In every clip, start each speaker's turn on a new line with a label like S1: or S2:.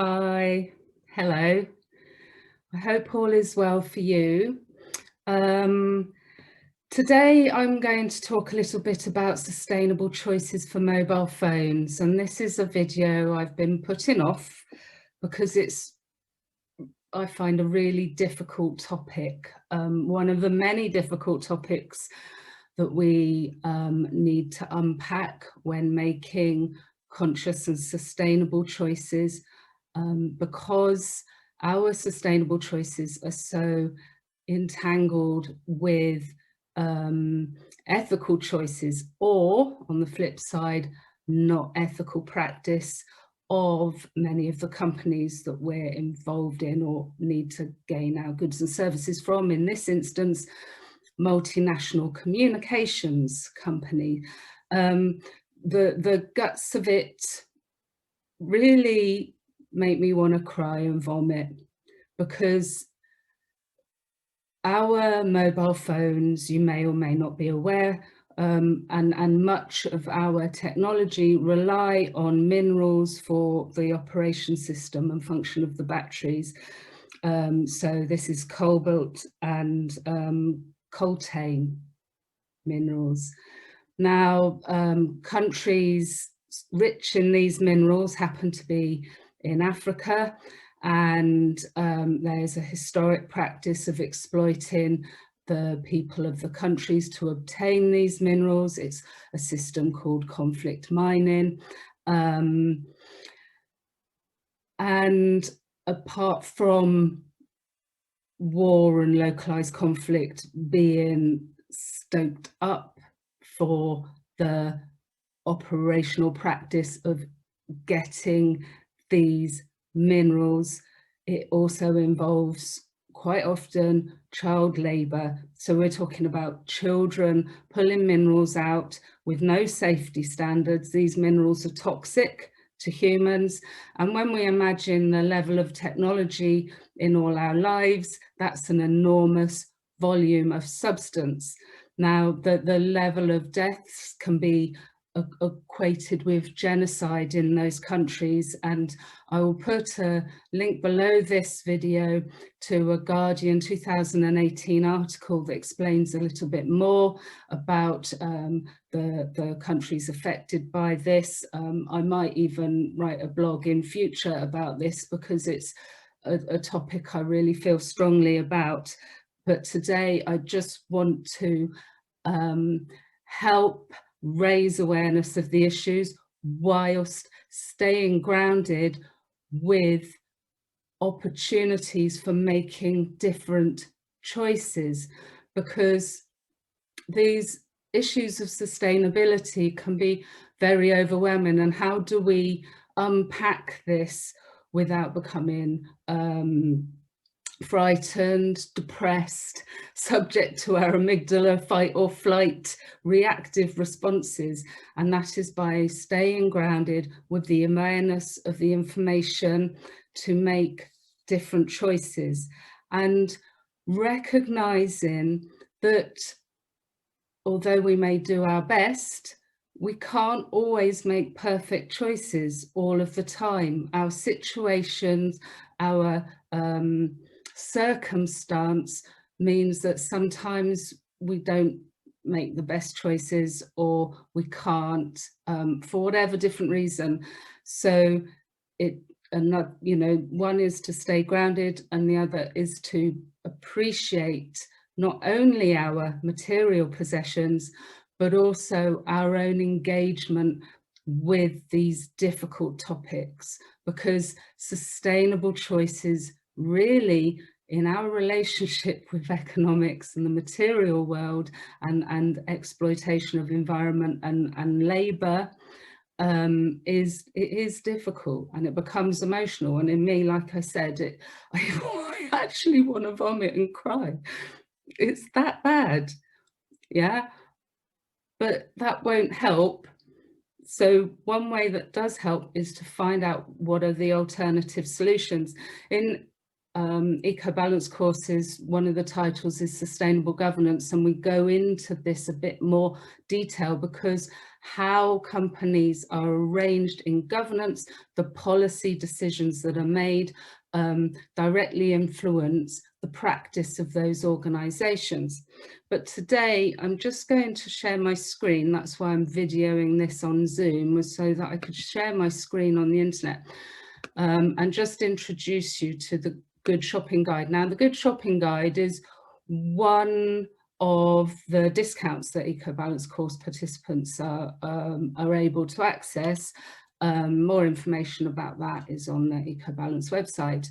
S1: Hi, hello. I hope all is well for you. Um, Today I'm going to talk a little bit about sustainable choices for mobile phones, and this is a video I've been putting off because I find a really difficult topic, one of the many difficult topics that we need to unpack when making conscious and sustainable choices, because our sustainable choices are so entangled with ethical choices, or on the flip side, not ethical practice of many of the companies that we're involved in or need to gain our goods and services from. In this instance, multinational communications company. The guts of it really make me want to cry and vomit, because our mobile phones, you may or may not be aware, and much of our technology rely on minerals for the operation system and function of the batteries. So this is cobalt and coltan minerals. Now, countries rich in these minerals happen to be in Africa, and there's a historic practice of exploiting the people of the countries to obtain these minerals. It's a system called conflict mining. And apart from war and localized conflict being stoked up for the operational practice of getting these minerals, it also involves quite often child labor. So we're talking about children pulling minerals out with no safety standards. These minerals are toxic to humans, and when we imagine the level of technology in all our lives, that's an enormous volume of substance. Now, the level of deaths can be equated with genocide in those countries, and I will put a link below this video to a Guardian 2018 article that explains a little bit more about the countries affected by this. I might even write a blog in future about this, because it's a topic I really feel strongly about. But today I just want to help raise awareness of the issues whilst staying grounded with opportunities for making different choices, because these issues of sustainability can be very overwhelming. And how do we unpack this without becoming frightened, depressed, subject to our amygdala fight or flight reactive responses? And that is by staying grounded with the awareness of the information to make different choices, and recognizing that although we may do our best, we can't always make perfect choices all of the time. Our situations, our circumstance means that sometimes we don't make the best choices, or we can't, for whatever different reason. So one is to stay grounded, and the other is to appreciate not only our material possessions, but also our own engagement with these difficult topics, because sustainable choices really, in our relationship with economics and the material world, and exploitation of environment and labour, it is difficult, and it becomes emotional. And in me, like I said, I actually want to vomit and cry. It's that bad, yeah? But that won't help. So one way that does help is to find out what are the alternative solutions. In eco-balance courses, one of the titles is sustainable governance, and we go into this a bit more detail because how companies are arranged in governance, the policy decisions that are made directly influence the practice of those organisations. But today I'm just going to share my screen. That's why I'm videoing this on Zoom, was so that I could share my screen on the internet and just introduce you to the Good Shopping Guide. Now, the Good Shopping Guide is one of the discounts that eco-balance course participants are able to access. More information about that is on the eco-balance website.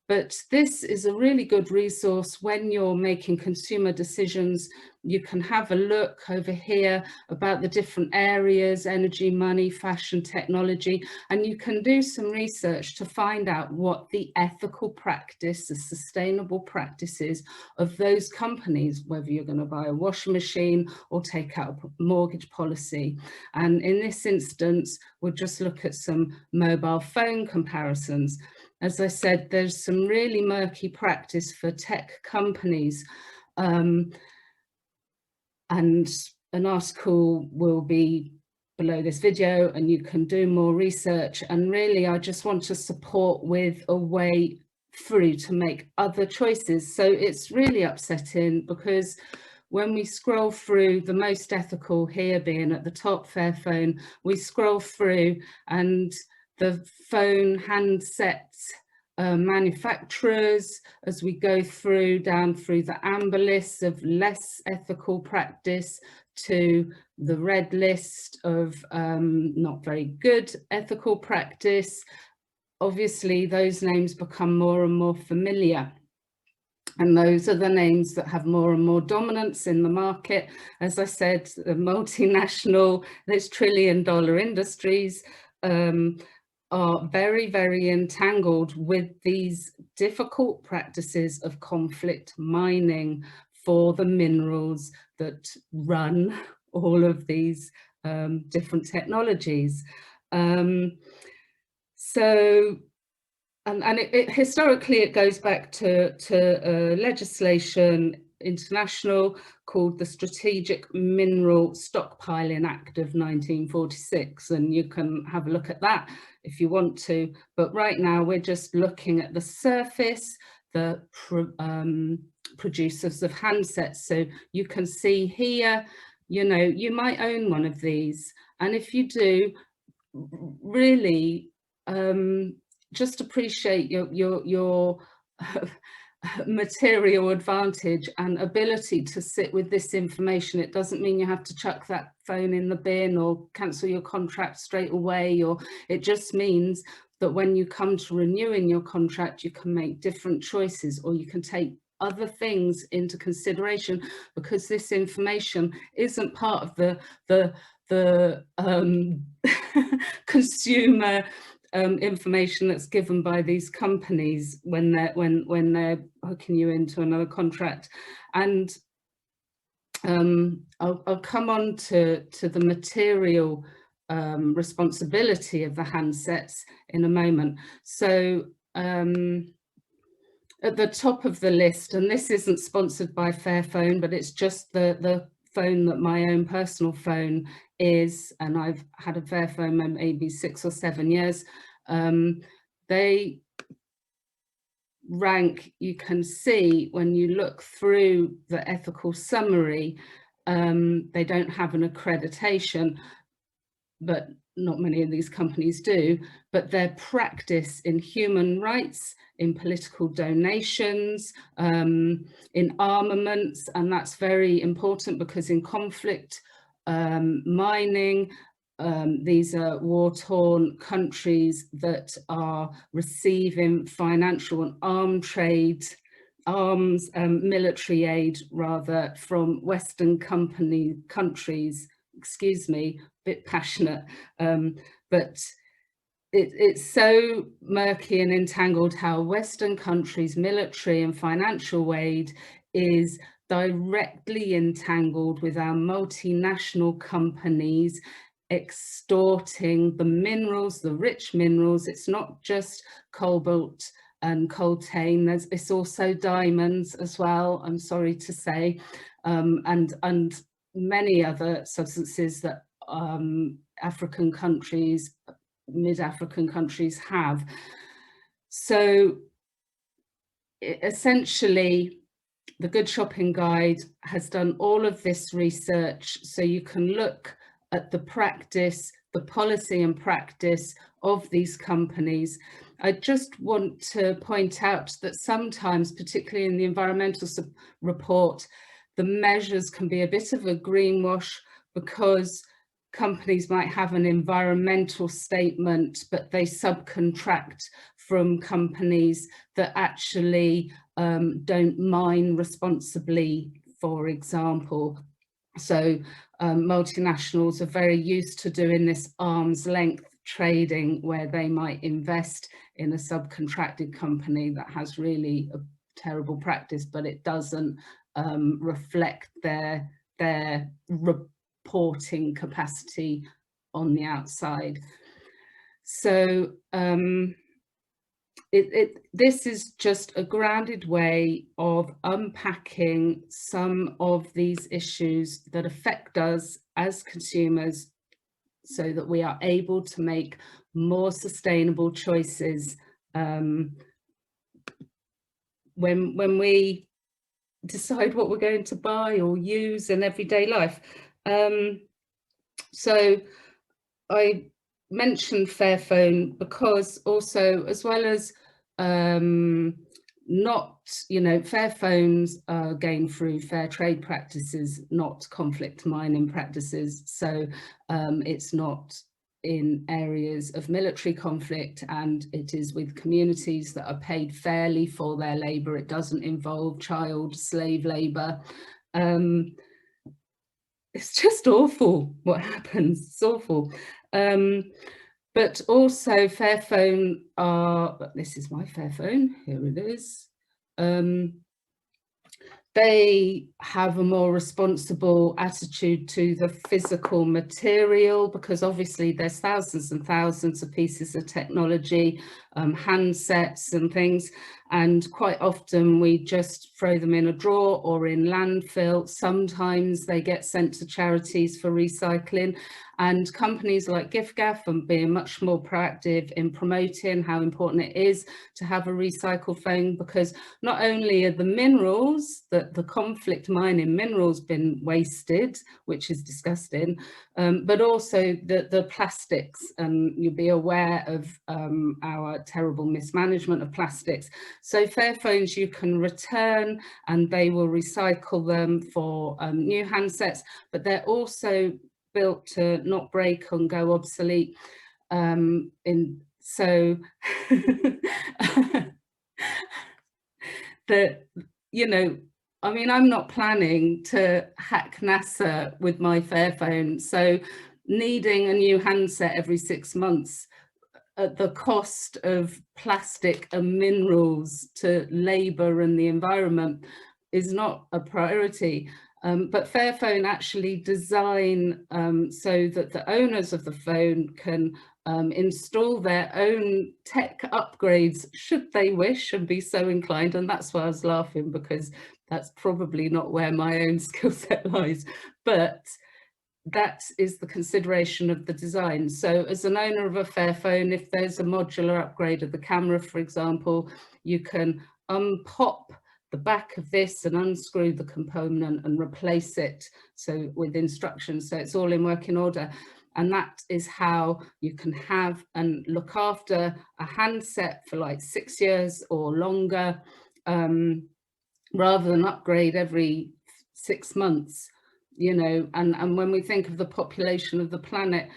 S1: But this is a really good resource when you're making consumer decisions. You can have a look over here about the different areas: energy, money, fashion, technology, and you can do some research to find out what the ethical practice, the sustainable practices of those companies, whether you're going to buy a washing machine or take out a mortgage policy. And in this instance, we'll just look at some mobile phone comparisons. As I said, there's some really murky practice for tech companies, and an article will be below this video and you can do more research. And really, I just want to support with a way through to make other choices. So it's really upsetting because when we scroll through, the most ethical here being at the top, Fairphone, we scroll through and the phone handsets manufacturers, as we go through down through the amber list of less ethical practice to the red list of not very good ethical practice, obviously those names become more and more familiar. And those are the names that have more and more dominance in the market. As I said, the multinational, those trillion-dollar industries are very, very entangled with these difficult practices of conflict mining for the minerals that run all of these different technologies. Historically, it goes back to legislation international called the Strategic Mineral Stockpiling Act of 1946, and you can have a look at that if you want to. But right now, we're just looking at the surface, the producers of handsets. So you can see here, you know, you might own one of these, and if you do, really just appreciate your material advantage and ability to sit with this information. It doesn't mean you have to chuck that phone in the bin or cancel your contract straight away, or it just means that when you come to renewing your contract, you can make different choices, or you can take other things into consideration, because this information isn't part of the consumer information that's given by these companies when they're hooking you into another contract. And I'll come on to the material responsibility of the handsets in a moment. So at the top of the list, and this isn't sponsored by Fairphone, but it's just the phone that my own personal phone is, and I've had a Fairphone maybe 6 or 7 years. They rank, you can see when you look through the ethical summary, they don't have an accreditation, but not many of these companies do, but their practice in human rights, in political donations, in armaments, and that's very important because in conflict mining, these are war-torn countries that are receiving financial and military aid rather, from Western countries. Excuse me, a bit passionate, but it's so murky and entangled how Western countries' military and financial aid is directly entangled with our multinational companies extorting the minerals, the rich minerals. It's not just cobalt and coltane. It's also diamonds as well, I'm sorry to say, and many other substances that African countries, mid-African countries have. So essentially, the Good Shopping Guide has done all of this research so you can look at the practice, the policy and practice of these companies. I just want to point out that sometimes, particularly in the environmental report, the measures can be a bit of a greenwash, because companies might have an environmental statement, but they subcontract from companies that actually don't mine responsibly, for example. So multinationals are very used to doing this arm's length trading, where they might invest in a subcontracted company that has really a terrible practice, but it doesn't reflect their reporting capacity on the outside. So this is just a grounded way of unpacking some of these issues that affect us as consumers, so that we are able to make more sustainable choices when we decide what we're going to buy or use in everyday life. So I mentioned Fairphone because also, as well as not, Fairphones are gained through fair trade practices, not conflict mining practices. So it's not in areas of military conflict, and it is with communities that are paid fairly for their labour. It doesn't involve child slave labour. It's just awful what happens. It's awful. But also Fairphone this is my Fairphone, here it is. They have a more responsible attitude to the physical material, because obviously there's thousands and thousands of pieces of technology, handsets and things, and quite often we just throw them in a drawer or in landfill. Sometimes they get sent to charities for recycling, and companies like giffgaff are being much more proactive in promoting how important it is to have a recycled phone, because not only are the minerals, the conflict mining minerals, been wasted, which is disgusting, but also the plastics. You'll be aware of our terrible mismanagement of plastics. So Fairphones you can return and they will recycle them for new handsets, but they're also built to not break and go obsolete. So that, I mean, I'm not planning to hack NASA with my Fairphone, so needing a new handset every 6 months at the cost of plastic and minerals to labour and the environment is not a priority. But Fairphone actually design so that the owners of the phone can install their own tech upgrades should they wish and be so inclined. And that's why I was laughing, because that's probably not where my own skill set lies. But that is the consideration of the design. So as an owner of a Fairphone, if there's a modular upgrade of the camera, for example, you can unpop the back of this and unscrew the component and replace it, so with instructions, so it's all in working order. And that is how you can have and look after a handset for like 6 years or longer, rather than upgrade every 6 months. And when we think of the population of the planet,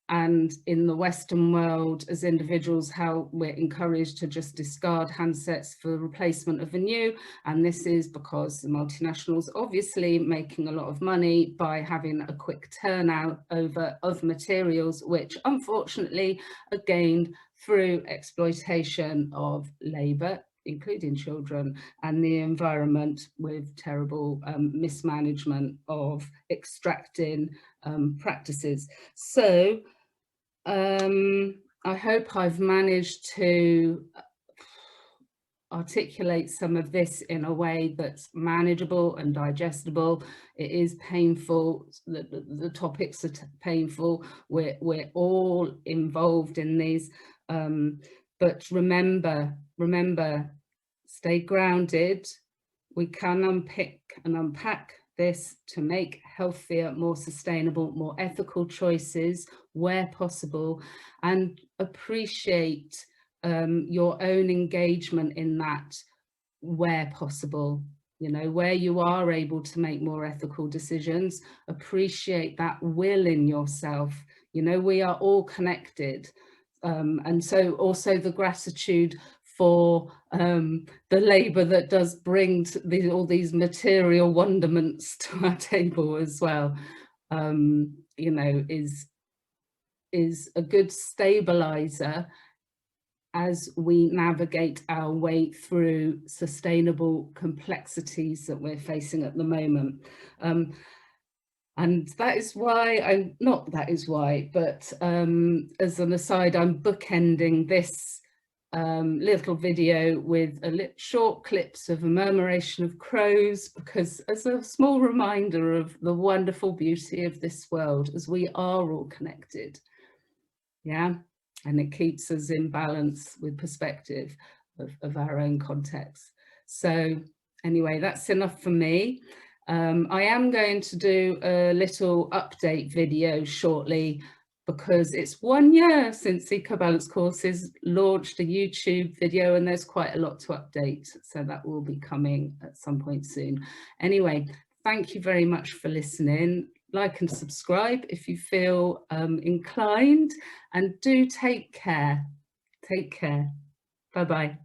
S1: and in the Western world as individuals, how we're encouraged to just discard handsets for replacement of a new, and this is because the multinationals obviously making a lot of money by having a quick turnover of materials, which unfortunately are gained through exploitation of labour, including children, and the environment with terrible mismanagement of extracting practices. So I hope I've managed to articulate some of this in a way that's manageable and digestible. It is painful, the topics are painful, we're all involved in these, but remember, stay grounded. We can unpick and unpack this to make healthier, more sustainable, more ethical choices where possible, and appreciate your own engagement in that where possible. You know, where you are able to make more ethical decisions, appreciate that will in yourself. You know, we are all connected. And so also the gratitude for the labour that does bring all these material wonderments to our table as well, you know, is a good stabiliser as we navigate our way through sustainable complexities that we're facing at the moment. And that is why but as an aside, I'm bookending this little video with short clips of a murmuration of crows, because as a small reminder of the wonderful beauty of this world, as we are all connected. Yeah. And it keeps us in balance with perspective of our own context. So anyway, that's enough for me. I am going to do a little update video shortly, because it's 1 year since Eco-Balance Courses launched a YouTube video, and there's quite a lot to update. So that will be coming at some point soon. Anyway, thank you very much for listening. Like and subscribe if you feel inclined, and do take care. Take care. Bye-bye.